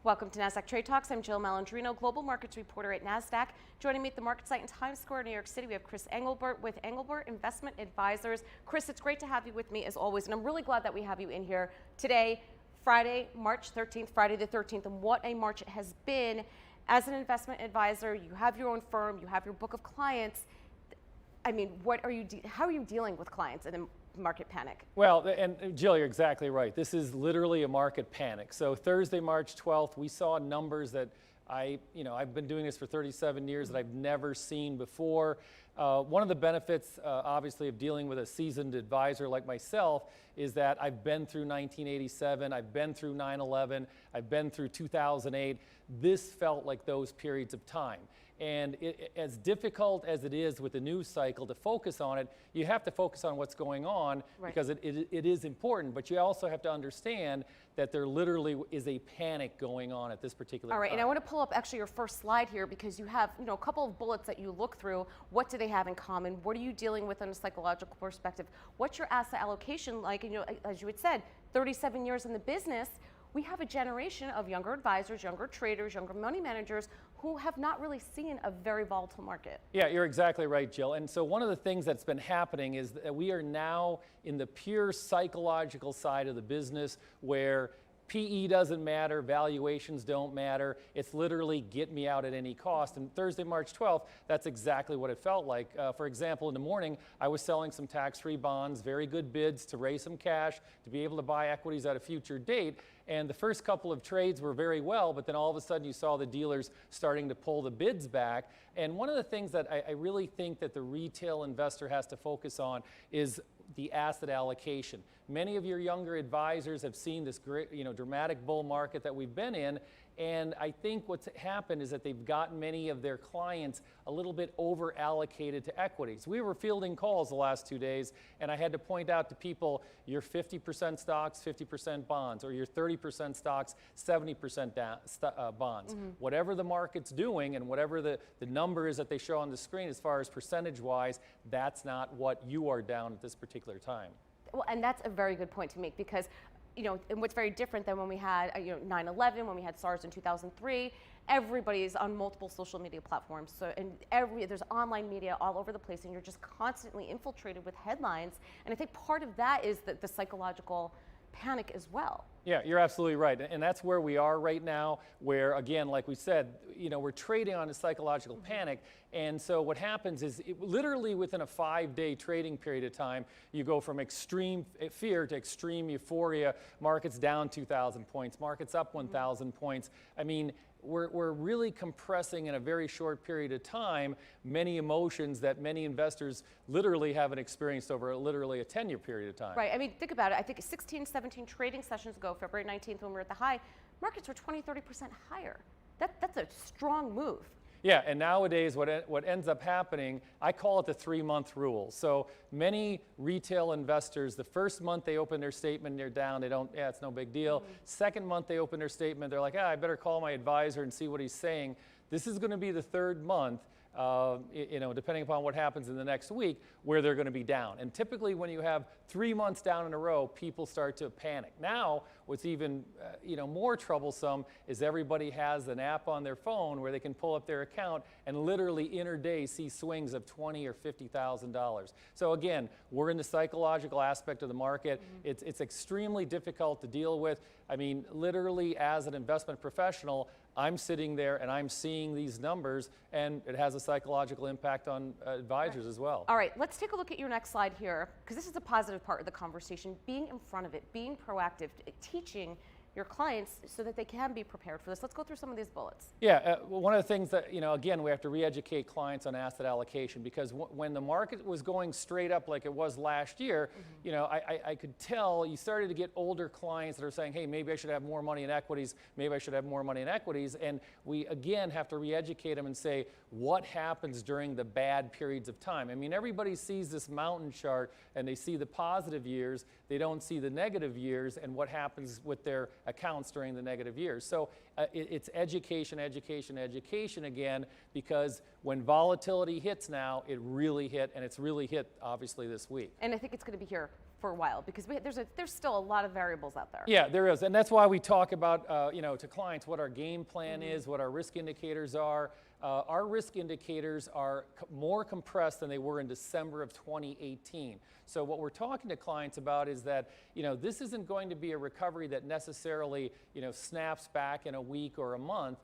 Welcome to Nasdaq Trade Talks. I'm Jill Malandrino, global markets reporter at Nasdaq. Joining me at the market site in Times Square, New York City, we have Chris Englebert with Englebert Investment Advisors. Chris, it's great to have you with me as always, and I'm really glad that we have you in here today, Friday, March 13th, Friday the 13th, and what a March it has been. As an investment advisor, you have your own firm, you have your book of clients. I mean, how are you dealing with clients in a market panic? Well, and Jill, you're exactly right. This is literally a market panic. So Thursday, March 12th, we saw numbers that I've been doing this for 37 years that I've never seen before. One of the benefits, obviously, of dealing with a seasoned advisor like myself is that I've been through 1987, I've been through 9/11, I've been through 2008. This felt like those periods of time. And as difficult as it is with the news cycle to focus on it, you have to focus on what's going on, right, because it is important. But you also have to understand that there literally is a panic going on at this particular time. All right, and I want to pull up actually your first slide here because you have a couple of bullets that you look through. What do they have in common? What are you dealing with on a psychological perspective? What's your asset allocation like? And as you had said, 37 years in the business. We have a generation of younger advisors, younger traders, younger money managers who have not really seen a very volatile market. Yeah, you're exactly right, Jill. And so one of the things that's been happening is that we are now in the pure psychological side of the business where PE doesn't matter, valuations don't matter. It's literally get me out at any cost. And Thursday, March 12th, that's exactly what it felt like. For example, in the morning, I was selling some tax-free bonds, very good bids to raise some cash, to be able to buy equities at a future date. And the first couple of trades were very well, but then all of a sudden you saw the dealers starting to pull the bids back. And one of the things that I really think that the retail investor has to focus on is the asset allocation. Many of your younger advisors have seen this great, dramatic bull market that we've been in, and I think what's happened is that they've gotten many of their clients a little bit over allocated to equities. We were fielding calls the last 2 days, and I had to point out to people, you're 50% stocks, 50% bonds, or you're 30% stocks, 70% bonds. Mm-hmm. Whatever the market's doing and whatever the number is that they show on the screen as far as percentage-wise, that's not what you are down at this particular time. Well, and that's a very good point to make because and what's very different than when we had 9/11, when we had SARS in 2003, everybody's on multiple social media platforms. So there's online media all over the place, and you're just constantly infiltrated with headlines. And I think part of that is the psychological panic as well. Yeah, you're absolutely right. And that's where we are right now, where, again, like we said, we're trading on a psychological panic. And so what happens is literally within a 5-day trading period of time, you go from extreme fear to extreme euphoria. Markets down 2,000 points, markets up 1,000 points. I mean, we're really compressing in a very short period of time many emotions that many investors literally haven't experienced over literally a 10-year period of time. Right. I mean, think about it. I think 16, 17 trading sessions ago, February 19th, when we were at the high, markets were 20, 30% higher. That's a strong move. Yeah, and nowadays what ends up happening, I call it the 3-month rule. So many retail investors, the first month they open their statement, they're down, it's no big deal. Mm-hmm. Second month they open their statement, they're like, I better call my advisor and see what he's saying. This is going to be the third month, depending upon what happens in the next week, where they're going to be down. And typically when you have 3 months down in a row, people start to panic. Now, what's even more troublesome is everybody has an app on their phone where they can pull up their account and literally intraday see swings of $20,000 or $50,000. So again, we're in the psychological aspect of the market. Mm-hmm. It's extremely difficult to deal with. I mean, literally as an investment professional, I'm sitting there and I'm seeing these numbers, and it has a psychological impact on advisors as well. All right, let's take a look at your next slide here, because this is a positive part of the conversation, being in front of it, being proactive, teaching your clients so that they can be prepared for this. Let's go through some of these bullets. Yeah, one of the things that, again, we have to re-educate clients on asset allocation, because when the market was going straight up like it was last year, I could tell you started to get older clients that are saying, hey, maybe I should have more money in equities, maybe I should have more money in equities, and we, again, have to re-educate them and say, what happens during the bad periods of time? I mean, everybody sees this mountain chart, and they see the positive years, they don't see the negative years, and what happens with their accounts during the negative years. So it's education, education, education again, because when volatility hits now, it really hit, and it's really hit obviously this week. And I think it's going to be here for a while because there's still a lot of variables out there. Yeah, there is, and that's why we talk about to clients what our game plan is, what our risk indicators are. Our risk indicators are more compressed than they were in December of 2018. So what we're talking to clients about is that this isn't going to be a recovery that necessarily snaps back in a week or a month.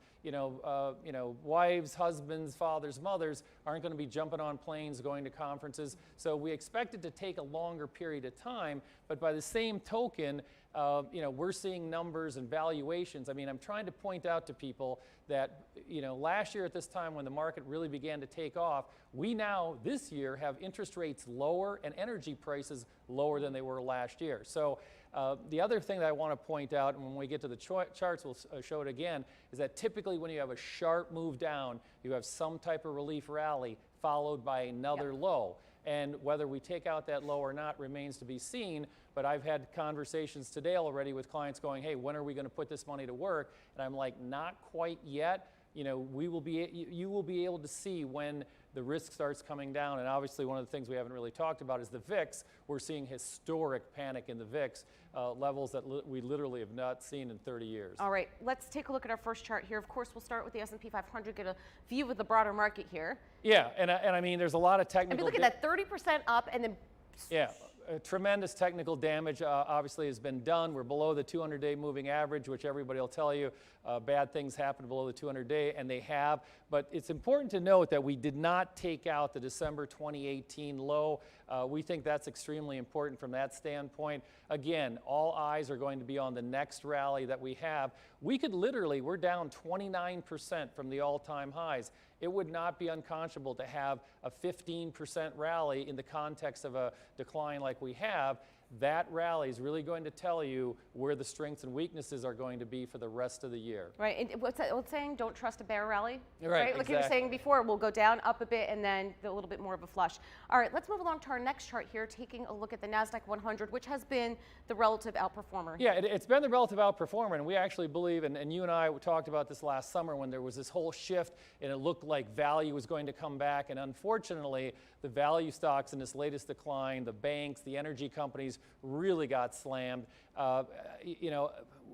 Wives, husbands, fathers, mothers aren't going to be jumping on planes, going to conferences. So we expect it to take a longer period of time. But by the same token, we're seeing numbers and valuations. I mean, I'm trying to point out to people that, last year at this time when the market really began to take off, we now, this year, have interest rates lower and energy prices lower than they were last year. So the other thing that I want to point out, and when we get to the charts, we'll show it again, is that typically when you have a sharp move down, you have some type of relief rally followed by another low. And whether we take out that low or not remains to be seen, but I've had conversations today already with clients going, hey, when are we going to put this money to work? And I'm like, not quite yet. You will be able to see when the risk starts coming down. And obviously one of the things we haven't really talked about is the VIX. We're seeing historic panic in the VIX, levels that we literally have not seen in 30 years. All right, let's take a look at our first chart here. Of course, we'll start with the S&P 500, get a view of the broader market here. Yeah, and I mean, there's a lot of technical... I mean, look at that, 30% up and then... Yeah. Tremendous technical damage obviously has been done. We're below the 200-day moving average, which everybody will tell you bad things happen below the 200-day, and they have. But it's important to note that we did not take out the December 2018 low. We think that's extremely important from that standpoint. Again, all eyes are going to be on the next rally that we have. We could literally, we're down 29% from the all-time highs. It would not be unconscionable to have a 15% rally in the context of a decline like we have. That rally is really going to tell you where the strengths and weaknesses are going to be for the rest of the year. Right, and what's that old saying? Don't trust a bear rally? Right, Like you were saying before, we'll go down, up a bit, and then a little bit more of a flush. All right, let's move along to our next chart here, taking a look at the Nasdaq 100, which has been the relative outperformer. Yeah, it's been the relative outperformer, and we actually believe, and you and I talked about this last summer when there was this whole shift, and it looked like value was going to come back, and unfortunately, the value stocks in this latest decline, the banks, the energy companies, really got slammed.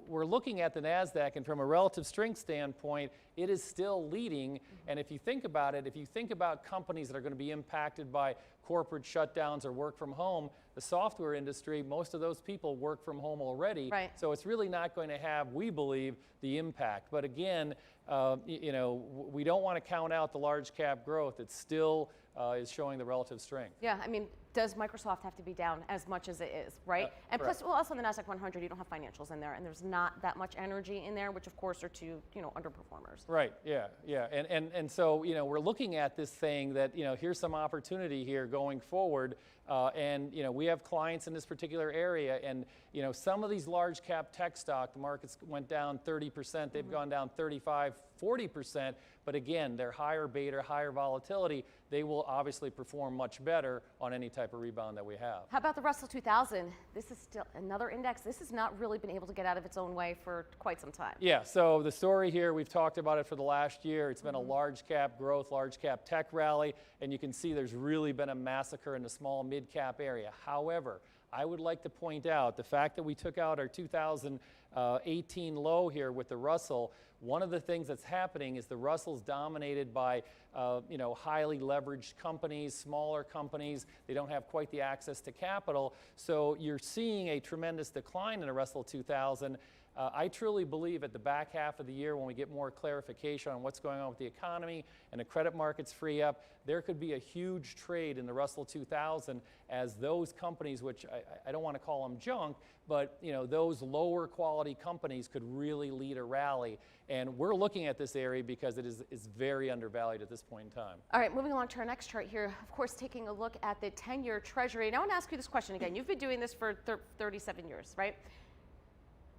We're looking at the Nasdaq, and from a relative strength standpoint, it is still leading. And if you think about it, if you think about companies that are going to be impacted by corporate shutdowns or work from home, the software industry, most of those people work from home already. Right. So it's really not going to have, we believe, the impact. But again, we don't want to count out the large cap growth. It still is showing the relative strength. Yeah, I mean, does Microsoft have to be down as much as it is, right? And plus, well, also in the Nasdaq 100, you don't have financials in there, and there's not that much energy in there, which of course are two, underperformers. Right. Yeah. Yeah. And so we're looking at this saying that here's some opportunity here going forward, and we have clients in this particular area, and some of these large cap tech stock, the markets went down 30%, they've gone down 35, 40%, but again, they're higher beta, higher volatility. They will obviously perform much better on any type of rebound that we have. How about the Russell 2000? This is still another index. This has not really been able to get out of its own way for quite some time. Yeah, so the story here, we've talked about it for the last year. It's been a large cap growth, large cap tech rally, and you can see there's really been a massacre in the small mid cap area. However, I would like to point out the fact that we took out our 2018 low here with the Russell. One of the things that's happening is the Russell's dominated by highly leveraged companies, smaller companies. They don't have quite the access to capital. So you're seeing a tremendous decline in the Russell 2000. I truly believe at the back half of the year when we get more clarification on what's going on with the economy and the credit markets free up, there could be a huge trade in the Russell 2000 as those companies, which I don't want to call them junk, but those lower quality companies could really lead a rally. And we're looking at this area because it is very undervalued at this point in time. All right, moving along to our next chart here, of course, taking a look at the 10-year Treasury. And I want to ask you this question again. You've been doing this for 37 years, right?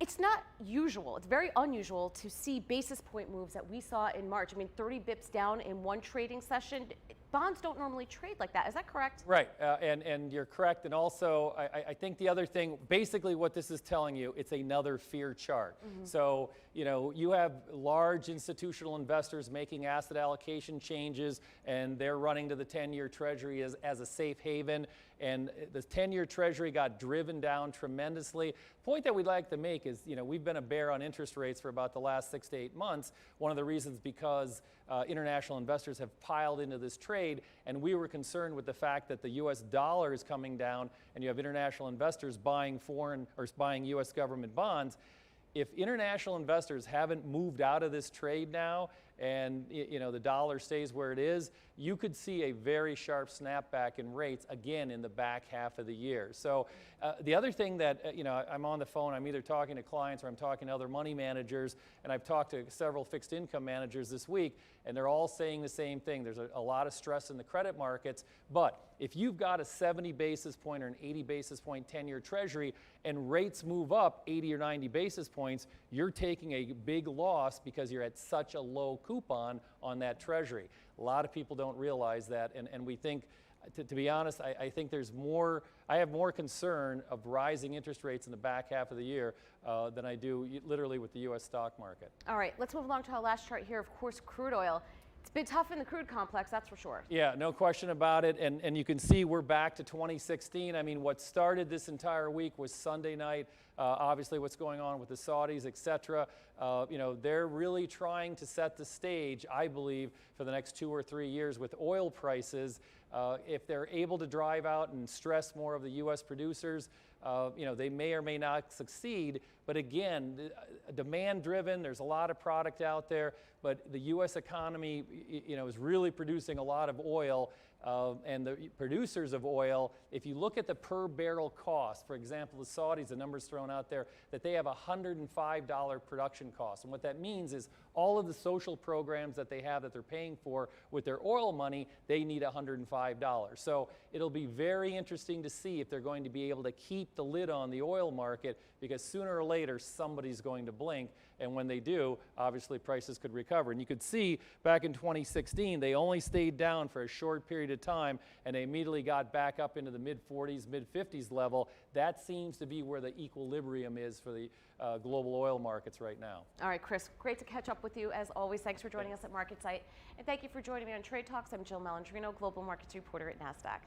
It's not usual, it's very unusual to see basis point moves that we saw in March. I mean, 30 bips down in one trading session, bonds don't normally trade like that. Is that correct? Right, and you're correct. And also, I think the other thing, basically what this is telling you, it's another fear chart. So, you have large institutional investors making asset allocation changes, and they're running to the 10-year Treasury as a safe haven. And the 10-year Treasury got driven down tremendously. The point that we'd like to make is, we've been a bear on interest rates for about the last 6 to 8 months. One of the reasons because international investors have piled into this trade, and we were concerned with the fact that the U.S. dollar is coming down, and you have international investors buying buying U.S. government bonds. If international investors haven't moved out of this trade now, and the dollar stays where it is, you could see a very sharp snapback in rates again in the back half of the year. So the other thing that I'm on the phone, I'm either talking to clients or I'm talking to other money managers, and I've talked to several fixed income managers this week, and they're all saying the same thing. There's a lot of stress in the credit markets, but if you've got a 70 basis point or an 80 basis point 10-year Treasury and rates move up 80 or 90 basis points, you're taking a big loss because you're at such a low coupon on that Treasury. A lot of people don't realize that, and we think, to be honest, I think I have more concern of rising interest rates in the back half of the year than I do literally with the U.S. stock market. All right, let's move along to our last chart here. Of course, crude oil. It's been tough in the crude complex, that's for sure. Yeah, no question about it. And you can see we're back to 2016. I mean, what started this entire week was Sunday night. Obviously, what's going on with the Saudis, et cetera. They're really trying to set the stage, I believe, for the next 2 or 3 years with oil prices. If they're able to drive out and stress more of the U.S. producers, they may or may not succeed. But again, demand-driven, there's a lot of product out there, but the U.S. economy, is really producing a lot of oil. And the producers of oil, if you look at the per barrel cost, for example, the Saudis, the numbers thrown out there, that they have a $105 production cost. And what that means is all of the social programs that they have that they're paying for with their oil money, they need $105. So it'll be very interesting to see if they're going to be able to keep the lid on the oil market, because sooner or later somebody's going to blink. And when they do, obviously prices could recover. And you could see back in 2016, they only stayed down for a short period of time, and they immediately got back up into the mid-40s, mid-50s level. That seems to be where the equilibrium is for the global oil markets right now. All right, Chris, great to catch up with you as always. Thanks for joining us at MarketSite. And thank you for joining me on Trade Talks. I'm Jill Malandrino, Global Markets Reporter at Nasdaq.